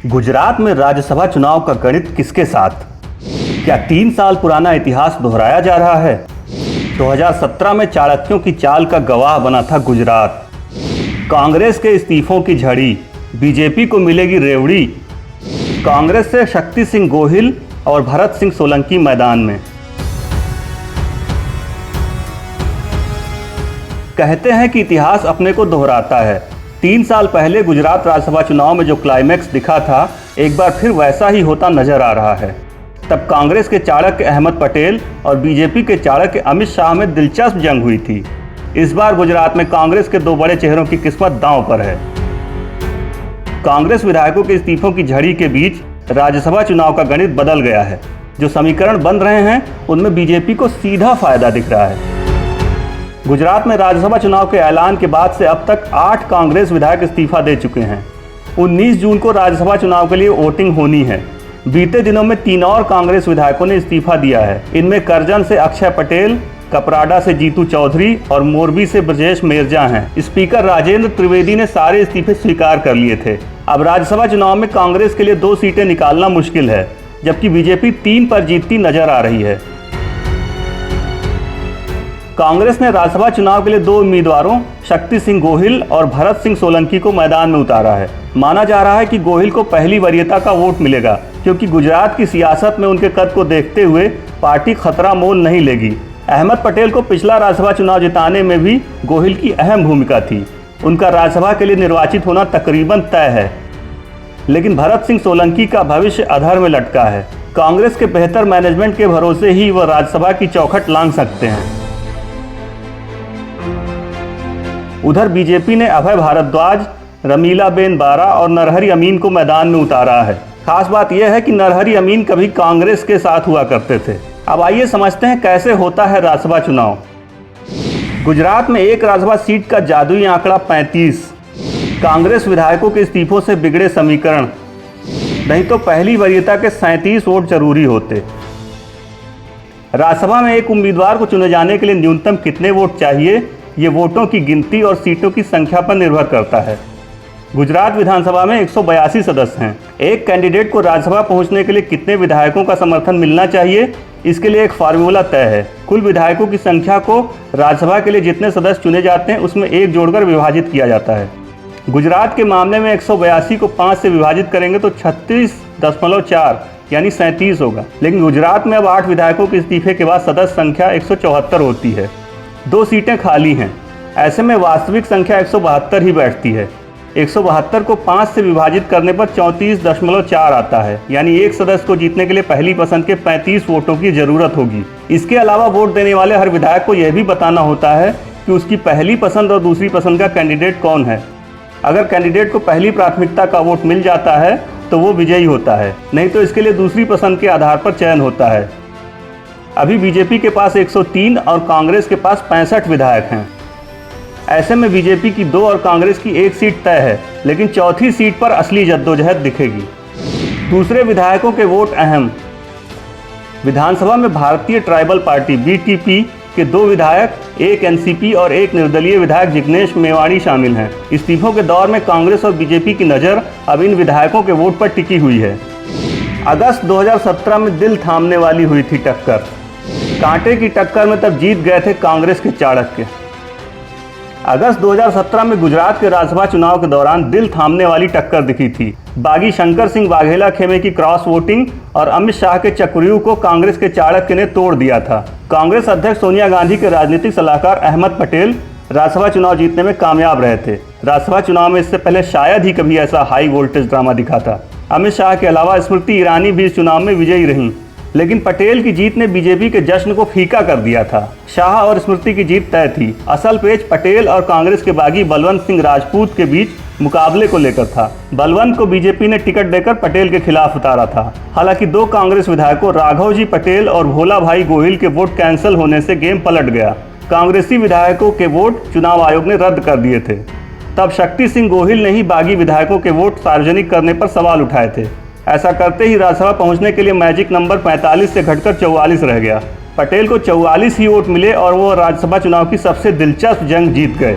गुजरात में राज्यसभा चुनाव का गणित किसके साथ? क्या 3 साल पुराना इतिहास दोहराया जा रहा है? 2017 में चाणक्यों की चाल का गवाह बना था गुजरात। कांग्रेस के इस्तीफों की झड़ी, बीजेपी को मिलेगी रेवड़ी। कांग्रेस से शक्ति सिंह गोहिल और भरत सिंह सोलंकी मैदान में। कहते हैं कि इतिहास अपने को दोहराता है। 3 साल पहले गुजरात राज्यसभा चुनाव में जो क्लाइमैक्स दिखा था, एक बार फिर वैसा ही होता नजर आ रहा है। तब कांग्रेस के चाणक्य अहमद पटेल और बीजेपी के चाणक्य अमित शाह में दिलचस्प जंग हुई थी। इस बार गुजरात में कांग्रेस के 2 बड़े चेहरों की किस्मत दांव पर है। कांग्रेस विधायकों के इस्तीफों की झड़ी के बीच राज्यसभा चुनाव का गणित बदल गया है। जो समीकरण बन रहे हैं उनमें बीजेपी को सीधा फायदा दिख रहा है। गुजरात में राज्यसभा चुनाव के ऐलान के बाद से अब तक 8 कांग्रेस विधायक इस्तीफा दे चुके हैं। 19 जून को राज्यसभा चुनाव के लिए वोटिंग होनी है। बीते दिनों में 3 और कांग्रेस विधायकों ने इस्तीफा दिया है। इनमें करजन से अक्षय पटेल, कपराडा से जीतू चौधरी और मोरबी से ब्रजेश मेरजा हैं। स्पीकर राजेंद्र त्रिवेदी ने सारे इस्तीफे स्वीकार कर लिए थे। अब राज्यसभा चुनाव में कांग्रेस के लिए 2 सीटें निकालना मुश्किल है, जबकि बीजेपी 3 पर जीतती नजर आ रही है। कांग्रेस ने राज्यसभा चुनाव के लिए 2 उम्मीदवारों शक्ति सिंह गोहिल और भरत सिंह सोलंकी को मैदान में उतारा है। माना जा रहा है कि गोहिल को पहली वरीयता का वोट मिलेगा, क्योंकि गुजरात की सियासत में उनके कद को देखते हुए पार्टी खतरा मोल नहीं लेगी। अहमद पटेल को पिछला राज्यसभा चुनाव जिताने में भी गोहिल की अहम भूमिका थी। उनका राज्यसभा के लिए निर्वाचित होना तकरीबन तय है, लेकिन भरत सिंह सोलंकी का भविष्य अधर में लटका है। कांग्रेस के बेहतर मैनेजमेंट के भरोसे ही वह राज्यसभा की चौखट लांघ सकते हैं। उधर बीजेपी ने अभय भारद्वाज, रमीलाबेन बारा और नरहरि अमीन को मैदान में उतारा है। खास बात यह है कि नरहरि अमीन कभी कांग्रेस के साथ हुआ करते थे। अब आइए समझते हैं कैसे होता है राज्यसभा चुनाव। गुजरात में एक राज्यसभा सीट का जादुई आंकड़ा 35। कांग्रेस विधायकों के इस्तीफों से बिगड़े समीकरण, नहीं तो पहली वरीयता के 37 वोट जरूरी होते। राज्यसभा में एक उम्मीदवार को चुने जाने के लिए न्यूनतम कितने वोट चाहिए, ये वोटों की गिनती और सीटों की संख्या पर निर्भर करता है। गुजरात विधानसभा में 182 सदस्य हैं। एक कैंडिडेट को राज्यसभा पहुंचने के लिए कितने विधायकों का समर्थन मिलना चाहिए, इसके लिए एक फार्मूला तय है। कुल विधायकों की संख्या को राज्यसभा के लिए जितने सदस्य चुने जाते हैं उसमें 1 जोड़कर विभाजित किया जाता है। गुजरात के मामले में 182 को 5 से विभाजित करेंगे तो 36.4 यानी 37 होगा। लेकिन गुजरात में अब 8 विधायकों के इस्तीफे के बाद सदस्य संख्या 174 होती है। 2 सीटें खाली हैं। ऐसे में वास्तविक संख्या 172 ही बैठती है। 172 को 5 से विभाजित करने पर 34.4 आता है, यानी एक सदस्य को जीतने के लिए पहली पसंद के 35 वोटों की जरूरत होगी। इसके अलावा वोट देने वाले हर विधायक को यह भी बताना होता है कि उसकी पहली पसंद और दूसरी पसंद का कैंडिडेट कौन है। अगर कैंडिडेट को पहली प्राथमिकता का वोट मिल जाता है तो वो विजयी होता है, नहीं तो इसके लिए दूसरी पसंद के आधार पर चयन होता है। अभी बीजेपी के पास 103 और कांग्रेस के पास 65 विधायक हैं। ऐसे में बीजेपी की 2 और कांग्रेस की 1 सीट तय है, लेकिन चौथी सीट पर असली जद्दोजहद दिखेगी। दूसरे विधायकों के वोट अहम। विधानसभा में भारतीय ट्राइबल पार्टी बीटीपी के 2 विधायक, 1 एनसीपी और 1 निर्दलीय विधायक जिग्नेश मेवाणी शामिल हैं। इस्तीफों के दौर में कांग्रेस और बीजेपी की नज़र अब इन विधायकों के वोट पर टिकी हुई है। अगस्त 2017 में दिल थामने वाली हुई थी टक्कर। कांटे की टक्कर में तब जीत गए थे कांग्रेस के चाणक्य। अगस्त 2017 में गुजरात के राज्यसभा चुनाव के दौरान दिल थामने वाली टक्कर दिखी थी। बागी शंकर सिंह वाघेला खेमे की क्रॉस वोटिंग और अमित शाह के चक्रव्यूह को कांग्रेस के चाणक्य ने तोड़ दिया था। कांग्रेस अध्यक्ष सोनिया गांधी के राजनीतिक सलाहकार अहमद पटेल राज्यसभा चुनाव जीतने में कामयाब रहे थे। राज्यसभा चुनाव में इससे पहले शायद ही कभी ऐसा हाई वोल्टेज ड्रामा दिखा था। अमित शाह के अलावा स्मृति ईरानी भी इस चुनाव में विजयी रहीं, लेकिन पटेल की जीत ने बीजेपी के जश्न को फीका कर दिया था। शाह और स्मृति की जीत तय थी। असल पेच पटेल और कांग्रेस के बागी बलवंत सिंह राजपूत के बीच मुकाबले को लेकर था। बलवंत को बीजेपी ने टिकट देकर पटेल के खिलाफ उतारा था। हालांकि 2 कांग्रेस विधायकों राघव जी पटेल और भोला भाई गोहिल के वोट कैंसिल होने से गेम पलट गया। कांग्रेसी विधायकों के वोट चुनाव आयोग ने रद्द कर दिए थे। तब शक्ति सिंह गोहिल ने ही बागी विधायकों के वोट सार्वजनिक करने पर सवाल उठाए थे। ऐसा करते ही राज्यसभा पहुंचने के लिए मैजिक नंबर 45 से घटकर 44 रह गया। पटेल को 44 ही वोट मिले और वो राज्यसभा चुनाव की सबसे दिलचस्प जंग जीत गए।